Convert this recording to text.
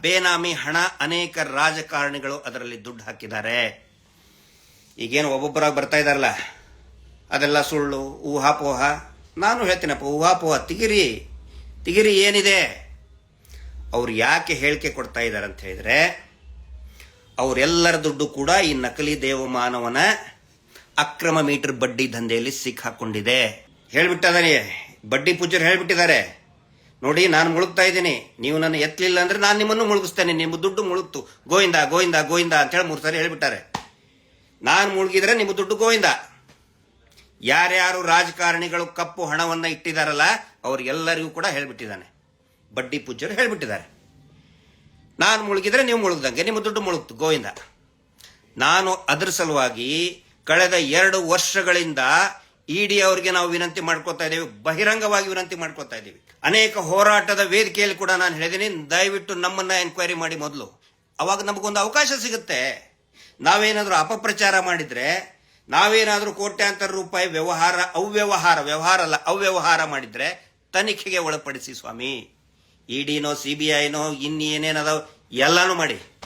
ಬೇನಾಮಿ ಹಣ ಅನೇಕ ರಾಜಕಾರಣಿಗಳು ಅದರಲ್ಲಿ ದುಡ್ಡು ಹಾಕಿದ್ದಾರೆ. ಈಗೇನು ಒಬ್ಬೊಬ್ಬರಾಗಿ ಬರ್ತಾ ಇದಾರಲ್ಲ, ಅದೆಲ್ಲ ಸುಳ್ಳು, ಊಹಾಪೋಹ. ನಾನು ಹೇಳ್ತೀನಪ್ಪ, ಊಹಾಪೋಹ ತಿಗಿರಿ ಏನಿದೆ. ಅವ್ರು ಯಾಕೆ ಹೇಳಿಕೆ ಕೊಡ್ತಾ ಇದ್ದಾರೆ ಅಂತ ಹೇಳಿದ್ರೆ, ಅವರೆಲ್ಲರ ದುಡ್ಡು ಕೂಡ ಈ ನಕಲಿ ದೇವಮಾನವನ ಅಕ್ರಮ ಮೀಟರ್ ಬಡ್ಡಿ ದಂಧೆಯಲ್ಲಿ ಸಿಕ್ಕಾಕೊಂಡಿದೆ. ಹೇಳ್ಬಿಟ್ಟಿದ್ದಾನೆ, ಬಡ್ಡಿ ಪೂಜರು ಹೇಳ್ಬಿಟ್ಟಿದ್ದಾರೆ, ನೋಡಿ ನಾನು ಮುಳುಗ್ತಾ ಇದ್ದೀನಿ, ನೀವು ನನ್ನ ಎತ್ತಲಿಲ್ಲ ಅಂದ್ರೆ ನಾನು ನಿಮ್ಮನ್ನು ಮುಳುಗಿಸ್ತೇನೆ, ನಿಮ್ಮ ದುಡ್ಡು ಮುಳುಗ್ತು, ಗೋವಿಂದ ಗೋವಿಂದ ಗೋವಿಂದ ಅಂತೇಳಿ 3 ಸಾರಿ ಹೇಳ್ಬಿಟ್ಟಾರೆ. ನಾನು ಮುಳುಗಿದ್ರೆ ನಿಮ್ಮ ದುಡ್ಡು ಗೋವಿಂದ. ಯಾರ್ಯಾರು ರಾಜಕಾರಣಿಗಳು ಕಪ್ಪು ಹಣವನ್ನ ಇಟ್ಟಿದಾರಲ್ಲ ಅವ್ರಿಗೆಲ್ಲರಿಗೂ ಕೂಡ ಹೇಳ್ಬಿಟ್ಟಿದ್ದಾನೆ, ಬಡ್ಡಿ ಪೂಜರು ಹೇಳ್ಬಿಟ್ಟಿದ್ದಾರೆ, ನಾನು ಮುಳುಗಿದ್ರೆ ನೀವು ಮುಳುಗ್ದಂಗೆ, ನಿಮ್ಮ ದುಡ್ಡು ಮುಳುಗ್ತು, ಗೋವಿಂದ. ನಾನು ಅದರ ಸಲುವಾಗಿ ಕಳೆದ 2 ವರ್ಷಗಳಿಂದ ಇಡಿ ಅವರಿಗೆ ನಾವು ವಿನಂತಿ ಮಾಡ್ಕೋತಾ ಇದ್ದೀವಿ, ಬಹಿರಂಗವಾಗಿ ವಿನಂತಿ ಮಾಡ್ಕೋತಾ ಇದ್ದೀವಿ. ಅನೇಕ ಹೋರಾಟದ ವೇದಿಕೆಯಲ್ಲಿ ಕೂಡ ನಾನು ಹೇಳಿದ್ದೀನಿ, ದಯವಿಟ್ಟು ನಮ್ಮನ್ನ ಎನ್ಕ್ವೈರಿ ಮಾಡಿ ಮೊದಲು, ಅವಾಗ ನಮಗೊಂದು ಅವಕಾಶ ಸಿಗುತ್ತೆ. ನಾವೇನಾದ್ರೂ ಅಪಪ್ರಚಾರ ಮಾಡಿದ್ರೆ, ನಾವೇನಾದ್ರೂ ಕೋಟ್ಯಾಂತರ ರೂಪಾಯಿ ಅವ್ಯವಹಾರ ಮಾಡಿದ್ರೆ ತನಿಖೆಗೆ ಒಳಪಡಿಸಿ ಸ್ವಾಮಿ. ಇಡಿನೋ CBIನೋ ಇನ್ನೇನೇನದಾವ್ ಎಲ್ಲಾನು ಮಾಡಿ.